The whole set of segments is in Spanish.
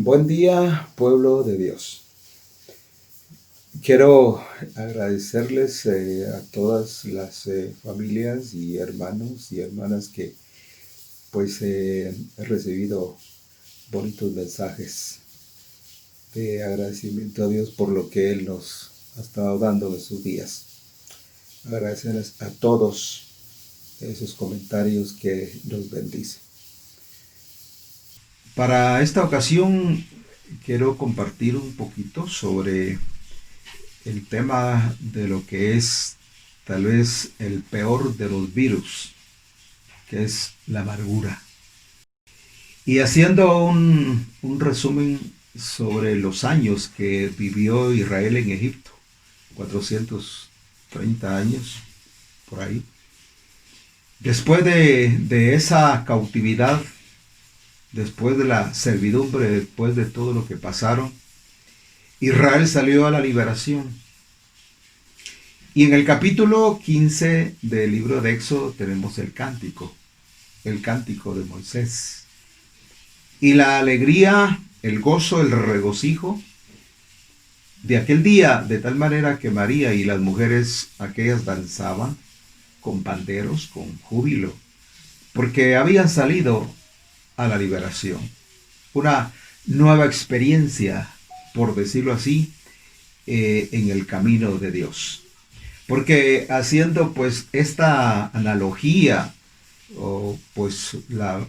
Buen día, pueblo de Dios. Quiero agradecerles a todas las familias y hermanos y hermanas que he recibido bonitos mensajes de agradecimiento a Dios por lo que Él nos ha estado dando en sus días. Agradecerles a todos esos comentarios que nos bendicen. Para esta ocasión quiero compartir un poquito sobre el tema de lo que es tal vez el peor de los virus, que es la amargura. Y haciendo un resumen sobre los años que vivió Israel en Egipto, 430 años, por ahí. Después de esa cautividad, después de la servidumbre, después de todo lo que pasaron, Israel salió a la liberación. Y en el capítulo 15 del libro de Éxodo tenemos el cántico de Moisés. Y la alegría, el gozo, el regocijo de aquel día, de tal manera que María y las mujeres aquellas danzaban con panderos, con júbilo, porque habían salido a la liberación. Una nueva experiencia, por decirlo así, en el camino de Dios. Porque haciendo pues esta analogía o pues la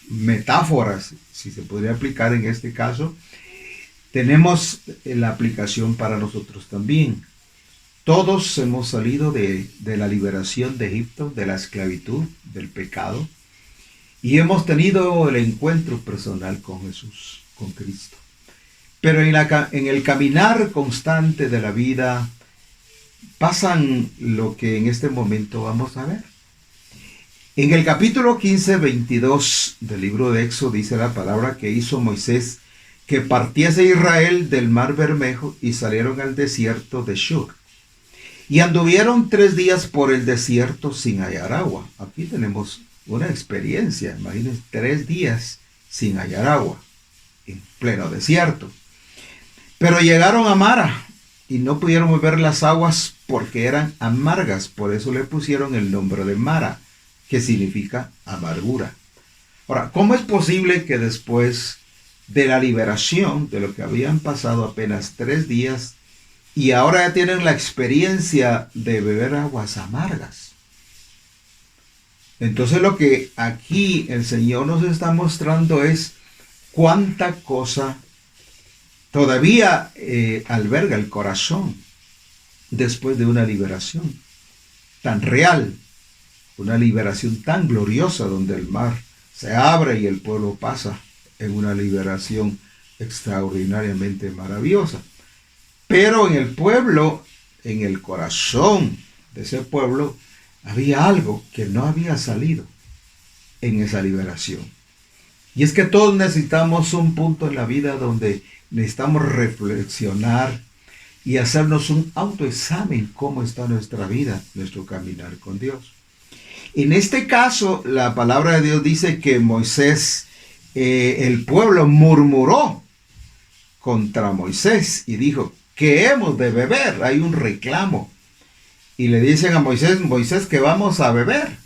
metáfora, si se podría aplicar en este caso, tenemos la aplicación para nosotros también. Todos hemos salido de la liberación de Egipto, de la esclavitud, del pecado, y hemos tenido el encuentro personal con Jesús, con Cristo. Pero en el caminar constante de la vida pasan lo que en este momento vamos a ver. En el capítulo 15, 22 del libro de Éxodo dice la palabra que hizo Moisés que partiese Israel del mar Bermejo y salieron al desierto de Shur. Y anduvieron 3 días por el desierto sin hallar agua. Aquí tenemos una experiencia, imagínense, 3 días sin hallar agua, en pleno desierto. Pero llegaron a Mara y no pudieron beber las aguas porque eran amargas, por eso le pusieron el nombre de Mara, que significa amargura. Ahora, ¿cómo es posible que después de la liberación, de lo que habían pasado apenas 3 días, y ahora ya tienen la experiencia de beber aguas amargas? Entonces lo que aquí el Señor nos está mostrando es cuánta cosa todavía alberga el corazón después de una liberación tan real, una liberación tan gloriosa donde el mar se abre y el pueblo pasa en una liberación extraordinariamente maravillosa. Pero en el pueblo, en el corazón de ese pueblo, había algo que no había salido en esa liberación. Y es que todos necesitamos un punto en la vida donde necesitamos reflexionar y hacernos un autoexamen cómo está nuestra vida, nuestro caminar con Dios. En este caso, la palabra de Dios dice que Moisés, el pueblo murmuró contra Moisés y dijo, ¿qué hemos de beber? Hay un reclamo. Y le dicen a Moisés, Moisés, que vamos a beber.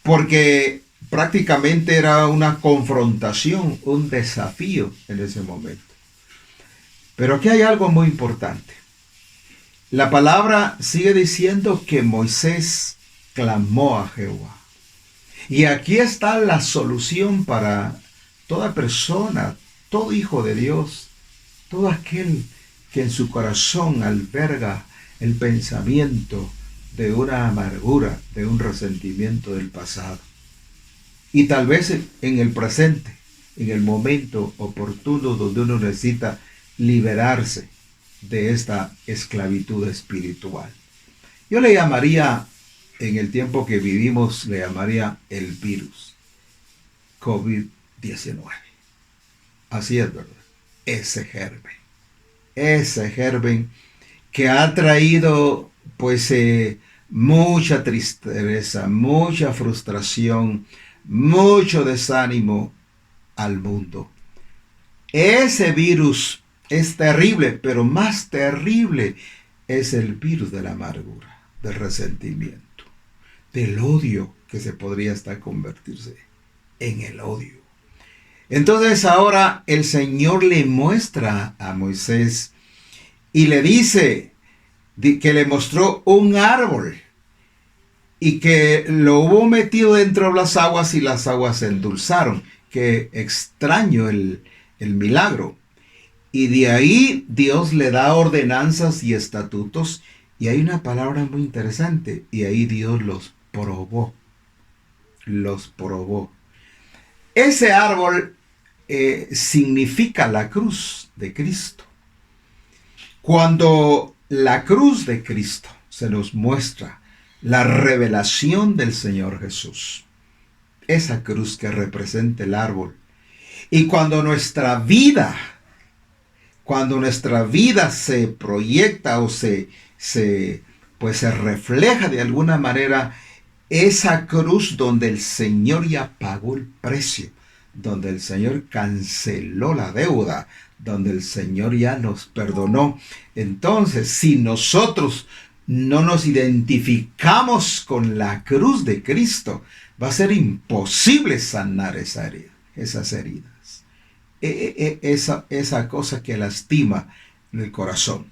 Porque prácticamente era una confrontación, un desafío en ese momento. Pero aquí hay algo muy importante. La palabra sigue diciendo que Moisés clamó a Jehová. Y aquí está la solución para toda persona, todo hijo de Dios, todo aquel que en su corazón alberga el pensamiento de una amargura, de un resentimiento del pasado. Y tal vez en el presente, en el momento oportuno donde uno necesita liberarse de esta esclavitud espiritual. Yo le llamaría, en el tiempo que vivimos, le llamaría el virus COVID-19. Así es, ¿verdad? Ese germen que ha traído pues mucha tristeza, mucha frustración, mucho desánimo al mundo. Ese virus es terrible, pero más terrible es el virus de la amargura, del resentimiento, del odio que se podría hasta convertirse en el odio. Entonces ahora el Señor le muestra a Moisés y le dice que le mostró un árbol y que lo hubo metido dentro de las aguas y las aguas se endulzaron. Qué extraño el milagro. Y de ahí Dios le da ordenanzas y estatutos. Y hay una palabra muy interesante. Y ahí Dios los probó. Los probó. Ese árbol significa la cruz de Cristo. Cuando la cruz de Cristo se nos muestra la revelación del Señor Jesús, esa cruz que representa el árbol, y cuando nuestra vida se proyecta o se refleja de alguna manera esa cruz donde el Señor ya pagó el precio, donde el Señor canceló la deuda, donde el Señor ya nos perdonó. Entonces, si nosotros no nos identificamos con la cruz de Cristo, va a ser imposible sanar esas heridas. Esa cosa que lastima en el corazón.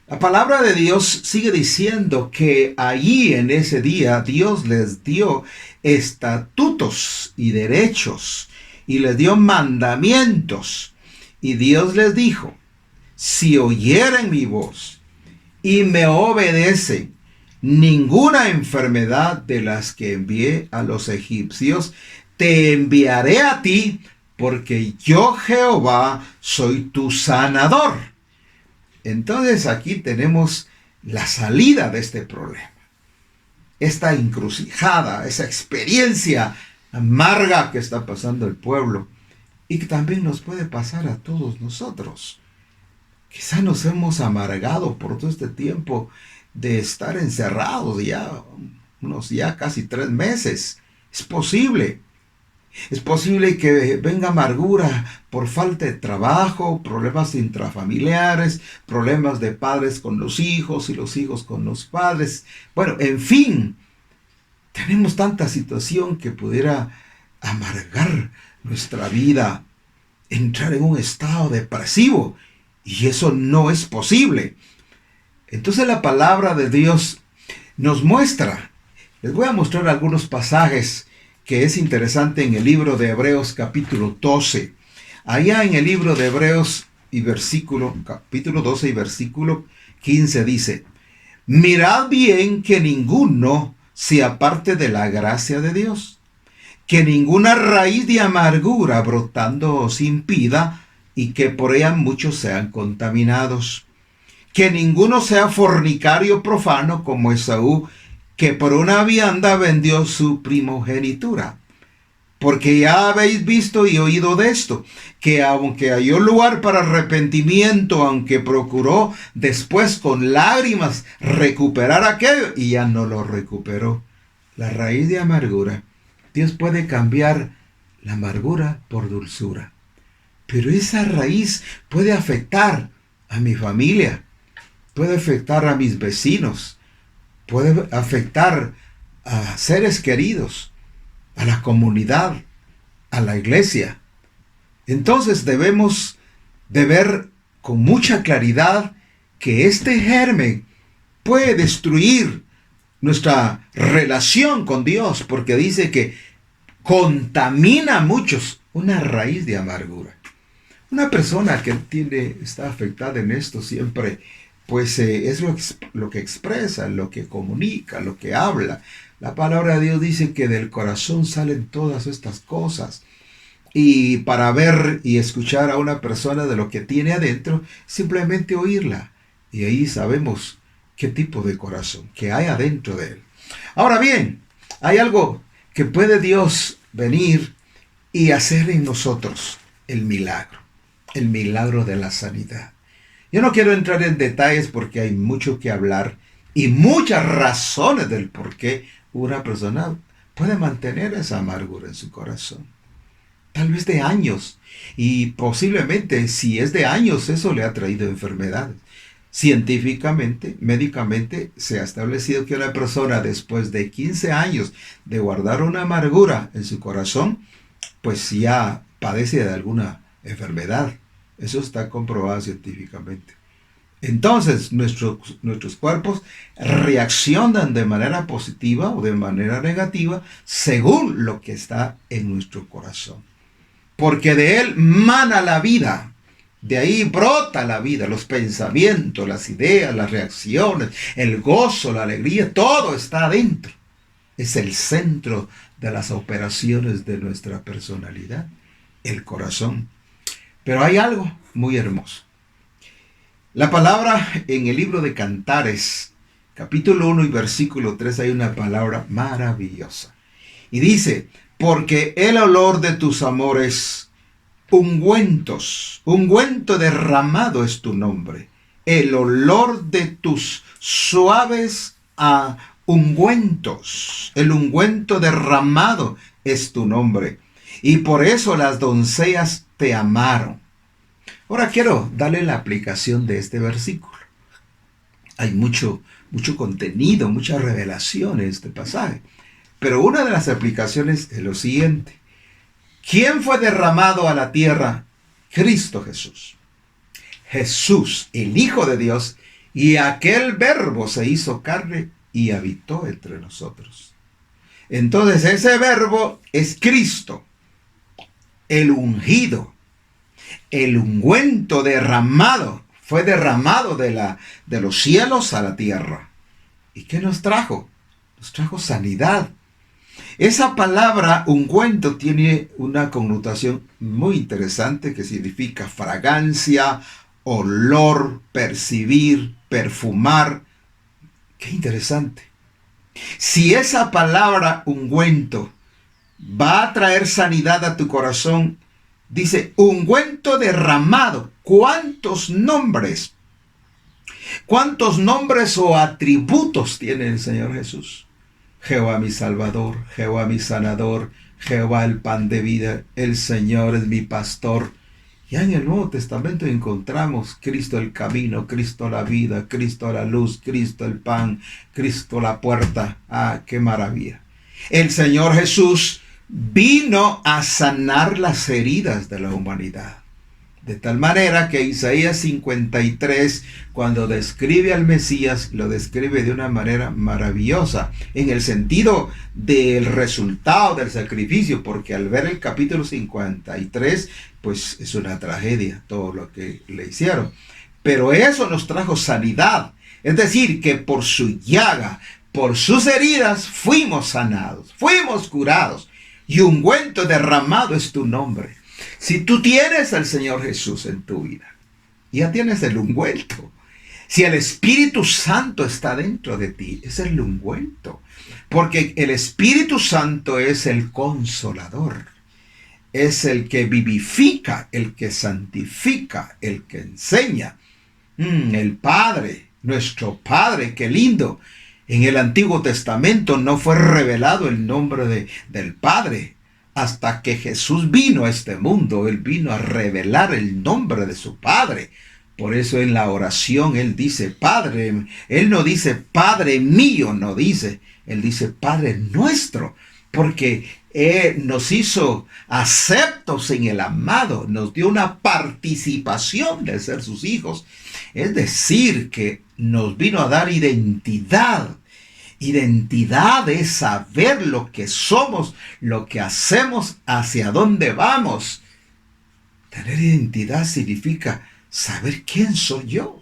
La palabra de Dios sigue diciendo que allí en ese día Dios les dio estatutos y derechos y les dio mandamientos. Y Dios les dijo, si oyeren mi voz y me obedecen, ninguna enfermedad de las que envié a los egipcios te enviaré a ti, porque yo Jehová soy tu sanador. Entonces aquí tenemos la salida de este problema. Esta encrucijada, esa experiencia amarga que está pasando el pueblo y que también nos puede pasar a todos nosotros. Quizá nos hemos amargado por todo este tiempo de estar encerrados ya casi 3 meses. Es posible. Es posible que venga amargura por falta de trabajo, problemas intrafamiliares, problemas de padres con los hijos y los hijos con los padres. Bueno, en fin, tenemos tanta situación que pudiera amargar nuestra vida, entrar en un estado depresivo, y eso no es posible. Entonces la palabra de Dios nos muestra, les voy a mostrar algunos pasajes que es interesante en el libro de Hebreos capítulo 12. Allá en el libro de Hebreos capítulo 12 y versículo 15 dice, mirad bien que ninguno se aparte de la gracia de Dios, que ninguna raíz de amargura brotando os impida y que por ella muchos sean contaminados. Que ninguno sea fornicario profano como Esaú, que por una vianda vendió su primogenitura. Porque ya habéis visto y oído de esto, que aunque halló lugar para arrepentimiento, aunque procuró después con lágrimas recuperar aquello, y ya no lo recuperó. La raíz de amargura, Dios puede cambiar la amargura por dulzura. Pero esa raíz puede afectar a mi familia, puede afectar a mis vecinos, puede afectar a seres queridos, a la comunidad, a la iglesia. Entonces debemos de ver con mucha claridad que este germen puede destruir nuestra relación con Dios, porque dice que contamina a muchos una raíz de amargura. Una persona que está afectada en esto siempre, pues es lo que expresa, lo que comunica, lo que habla. La palabra de Dios dice que del corazón salen todas estas cosas. Y para ver y escuchar a una persona de lo que tiene adentro, simplemente oírla. Y ahí sabemos qué tipo de corazón que hay adentro de él. Ahora bien, hay algo que puede Dios venir y hacer en nosotros, el milagro de la sanidad. Yo no quiero entrar en detalles porque hay mucho que hablar y muchas razones del por qué una persona puede mantener esa amargura en su corazón. tal vez de años. Y posiblemente, si es de años, eso le ha traído enfermedades. Científicamente, médicamente, se ha establecido que una persona después de 15 años de guardar una amargura en su corazón, pues ya padece de alguna enfermedad. Eso está comprobado científicamente. Entonces, nuestros cuerpos reaccionan de manera positiva o de manera negativa según lo que está en nuestro corazón. Porque de él mana la vida. De ahí brota la vida, los pensamientos, las ideas, las reacciones, el gozo, la alegría, todo está adentro. Es el centro de las operaciones de nuestra personalidad, el corazón. Pero hay algo muy hermoso. La palabra en el libro de Cantares, capítulo 1 y versículo 3, hay una palabra maravillosa. Y dice, porque el olor de tus amores, ungüentos, ungüento derramado es tu nombre. El olor de tus suaves ungüentos, el ungüento derramado es tu nombre. Y por eso las doncellas te amaron. Ahora quiero darle la aplicación de este versículo. Hay mucho contenido, mucha revelación en este pasaje. Pero una de las aplicaciones es lo siguiente. ¿Quién fue derramado a la tierra? Cristo Jesús. Jesús, el Hijo de Dios, y aquel verbo se hizo carne y habitó entre nosotros. Entonces ese verbo es Cristo, el ungido. El ungüento derramado, fue derramado de los cielos a la tierra. ¿Y qué nos trajo? Nos trajo sanidad. Esa palabra ungüento tiene una connotación muy interesante que significa fragancia, olor, percibir, perfumar. Qué interesante. Si esa palabra ungüento va a traer sanidad a tu corazón, dice, ungüento derramado. ¿Cuántos nombres? ¿Cuántos nombres o atributos tiene el Señor Jesús? Jehová mi Salvador, Jehová mi Sanador, Jehová el pan de vida, el Señor es mi pastor. Ya en el Nuevo Testamento encontramos Cristo el camino, Cristo la vida, Cristo la luz, Cristo el pan, Cristo la puerta. ¡Ah, qué maravilla! El Señor Jesús vino a sanar las heridas de la humanidad. De tal manera que Isaías 53, cuando describe al Mesías, lo describe de una manera maravillosa, en el sentido del resultado del sacrificio, porque al ver el capítulo 53, pues es una tragedia todo lo que le hicieron. Pero eso nos trajo sanidad, es decir, que por su llaga, por sus heridas, fuimos sanados, fuimos curados. Y ungüento derramado es tu nombre. Si tú tienes al Señor Jesús en tu vida, ya tienes el ungüento. Si el Espíritu Santo está dentro de ti, es el ungüento. Porque el Espíritu Santo es el consolador. Es el que vivifica, el que santifica, el que enseña. El Padre, nuestro Padre, qué lindo. En el Antiguo Testamento no fue revelado el nombre del Padre. Hasta que Jesús vino a este mundo, Él vino a revelar el nombre de su Padre. Por eso en la oración Él dice Padre. Él no dice Padre mío, no dice. Él dice Padre nuestro. Porque Él nos hizo aceptos en el amado. Nos dio una participación de ser sus hijos. Es decir, que nos vino a dar identidad. Identidad es saber lo que somos, lo que hacemos, hacia dónde vamos. Tener identidad significa saber quién soy yo.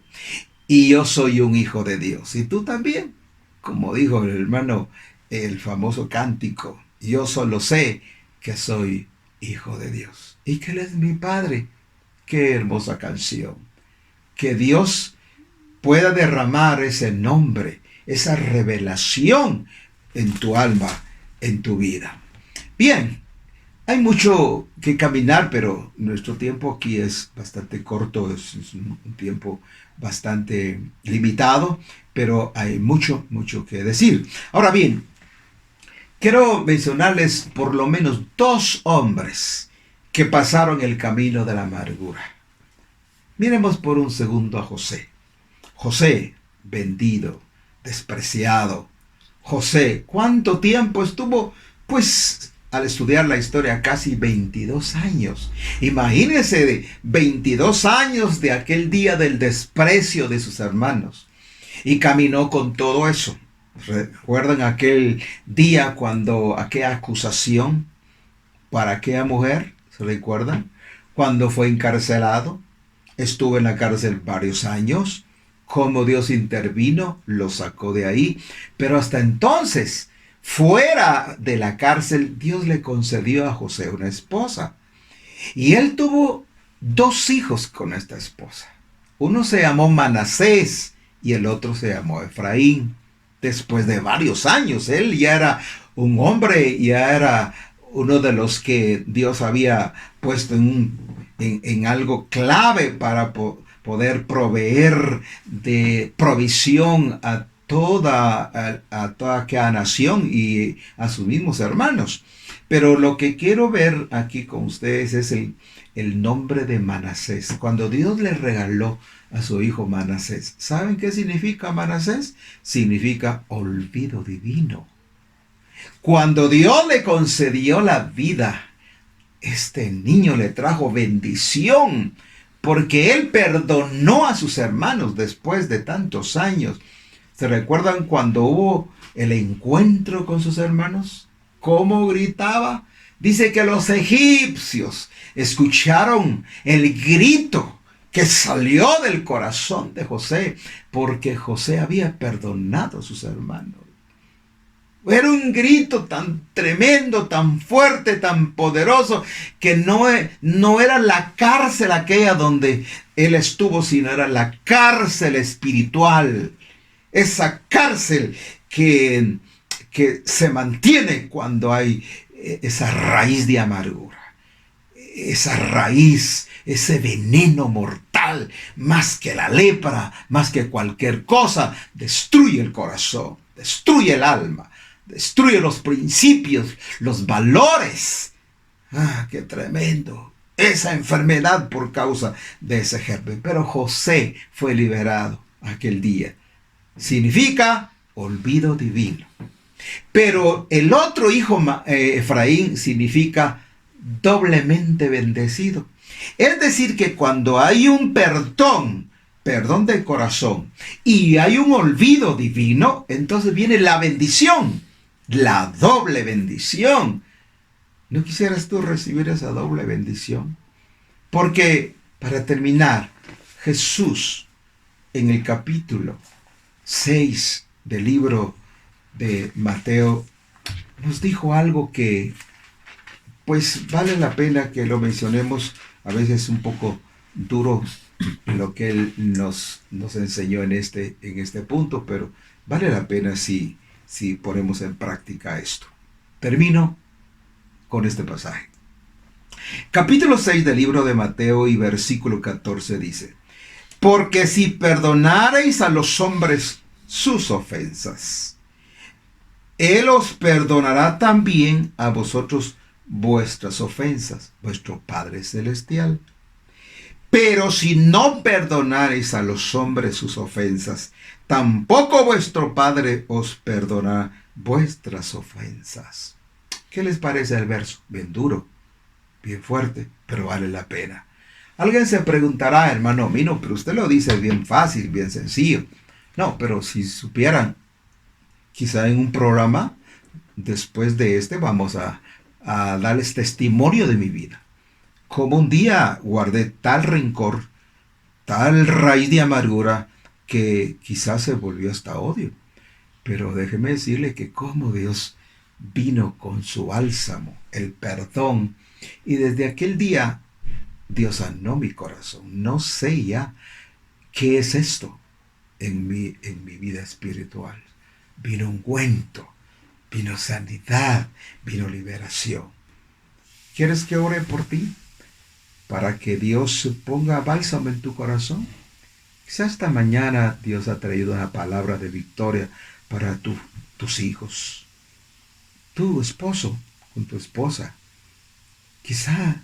Y yo soy un hijo de Dios. Y tú también. Como dijo el hermano, el famoso cántico. Yo solo sé que soy hijo de Dios. Y que Él es mi Padre. Qué hermosa canción. Que Dios pueda derramar ese nombre, esa revelación en tu alma, en tu vida. Bien, hay mucho que caminar, pero nuestro tiempo aquí es bastante corto, es un tiempo bastante limitado, pero hay mucho que decir. Ahora bien, quiero mencionarles por lo menos dos hombres que pasaron el camino de la amargura. Miremos por un segundo a José. José, vendido, despreciado. José, ¿cuánto tiempo estuvo? Pues al estudiar la historia, casi 22 años. Imagínense, de 22 años de aquel día del desprecio de sus hermanos. Y caminó con todo eso. ¿Recuerdan aquel día cuando aquella acusación para aquella mujer? ¿Se recuerdan? Cuando fue encarcelado. Estuvo en la cárcel varios años. Cómo Dios intervino, lo sacó de ahí. Pero hasta entonces, fuera de la cárcel, Dios le concedió a José una esposa. Y él tuvo 2 hijos con esta esposa. Uno se llamó Manasés y el otro se llamó Efraín. Después de varios años, él ya era un hombre, ya era uno de los que Dios había puesto en algo clave para poder proveer de provisión a toda aquella nación y a sus mismos hermanos. Pero lo que quiero ver aquí con ustedes es el nombre de Manasés. Cuando Dios le regaló a su hijo Manasés, ¿saben qué significa Manasés? Significa olvido divino. Cuando Dios le concedió la vida, este niño le trajo bendición, porque él perdonó a sus hermanos después de tantos años. ¿Se recuerdan cuando hubo el encuentro con sus hermanos? ¿Cómo gritaba? Dice que los egipcios escucharon el grito que salió del corazón de José, porque José había perdonado a sus hermanos. Era un grito tan tremendo, tan fuerte, tan poderoso, que no era la cárcel aquella donde él estuvo, sino era la cárcel espiritual. Esa cárcel que se mantiene cuando hay esa raíz de amargura. Esa raíz, ese veneno mortal, más que la lepra, más que cualquier cosa, destruye el corazón, destruye el alma. Destruye los principios, los valores. ¡Qué tremendo! Esa enfermedad por causa de ese germen. Pero José fue liberado aquel día. Significa olvido divino. Pero el otro hijo, Efraín, significa doblemente bendecido. Es decir, que cuando hay un perdón del corazón, y hay un olvido divino, entonces viene la bendición. La doble bendición. ¿No quisieras tú recibir esa doble bendición? Porque, para terminar, Jesús en el capítulo 6 del libro de Mateo nos dijo algo que pues vale la pena que lo mencionemos. A veces un poco duro lo que Él nos enseñó en este punto, pero vale la pena si ponemos en práctica esto. Termino con este pasaje. Capítulo 6 del libro de Mateo y versículo 14 dice: porque si perdonareis a los hombres sus ofensas, Él os perdonará también a vosotros vuestras ofensas, vuestro Padre Celestial. Pero si no perdonareis a los hombres sus ofensas, tampoco vuestro Padre os perdonará vuestras ofensas. ¿Qué les parece el verso? Bien duro, bien fuerte, pero vale la pena. Alguien se preguntará, hermano Mino, pero usted lo dice bien fácil, bien sencillo. No, pero si supieran, quizá en un programa, después de vamos a darles testimonio de mi vida. Como un día guardé tal rencor, tal raíz de amargura, que quizás se volvió hasta odio. Pero déjeme decirle que como Dios vino con su bálsamo, el perdón, y desde aquel día Dios sanó mi corazón. No sé ya qué es esto en mi vida espiritual. Vino ungüento, vino sanidad, vino liberación. ¿Quieres que ore por ti? Para que Dios ponga bálsamo en tu corazón. Quizás esta mañana Dios ha traído una palabra de victoria para tus hijos. Tu esposo con tu esposa. Quizá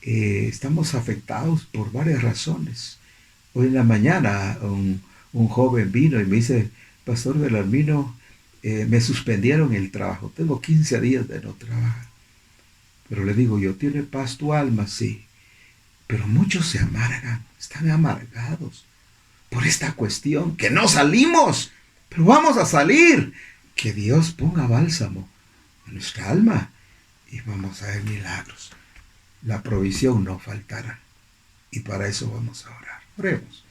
estamos afectados por varias razones. Hoy en la mañana un joven vino y me dice, Pastor Belarmino, me suspendieron el trabajo, tengo 15 días de no trabajar. Pero le digo yo, ¿tiene paz tu alma? Sí. Pero muchos se amargan, están amargados por esta cuestión, que no salimos, pero vamos a salir. Que Dios ponga bálsamo en nuestra alma y vamos a ver milagros. La provisión no faltará y para eso vamos a orar. Oremos.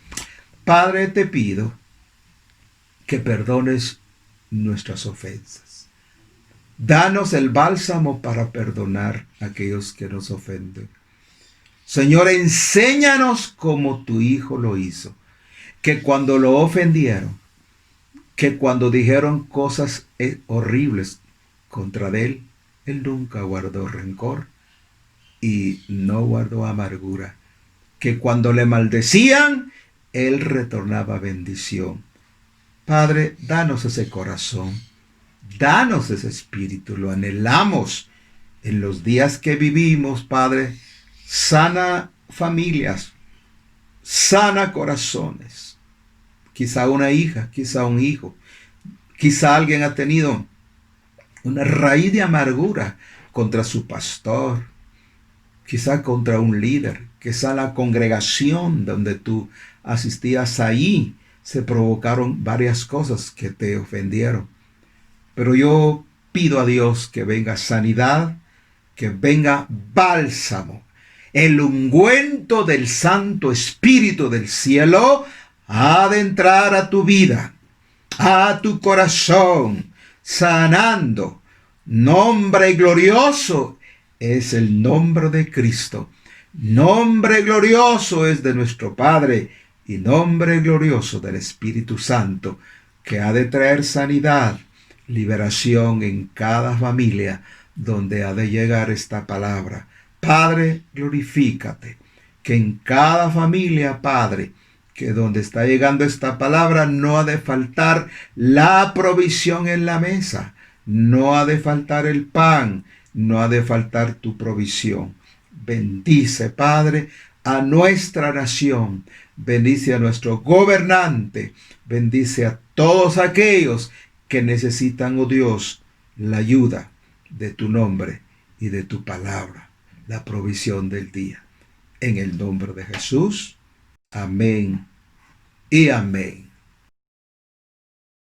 Padre, te pido que perdones nuestras ofensas. Danos el bálsamo para perdonar a aquellos que nos ofenden. Señor, enséñanos como tu Hijo lo hizo, que cuando lo ofendieron, que cuando dijeron cosas horribles contra él, él nunca guardó rencor y no guardó amargura, que cuando le maldecían, él retornaba bendición. Padre, danos ese corazón, danos ese espíritu, lo anhelamos en los días que vivimos, Padre. Sana familias, sana corazones. Quizá una hija, quizá un hijo, quizá alguien ha tenido una raíz de amargura contra su pastor, quizá contra un líder, quizá la congregación donde tú asistías ahí se provocaron varias cosas que te ofendieron. Pero yo pido a Dios que venga sanidad, que venga bálsamo, el ungüento del Santo Espíritu del cielo ha de entrar a tu vida, a tu corazón, sanando. Nombre glorioso es el nombre de Cristo. Nombre glorioso es de nuestro Padre y nombre glorioso del Espíritu Santo, que ha de traer sanidad, liberación en cada familia donde ha de llegar esta palabra. Padre, glorifícate, que en cada familia, Padre, que donde está llegando esta palabra no ha de faltar la provisión en la mesa, no ha de faltar el pan, no ha de faltar tu provisión. Bendice, Padre, a nuestra nación, bendice a nuestro gobernante, bendice a todos aquellos que necesitan, oh Dios, la ayuda de tu nombre y de tu palabra, la provisión del día. En el nombre de Jesús, amén y amén.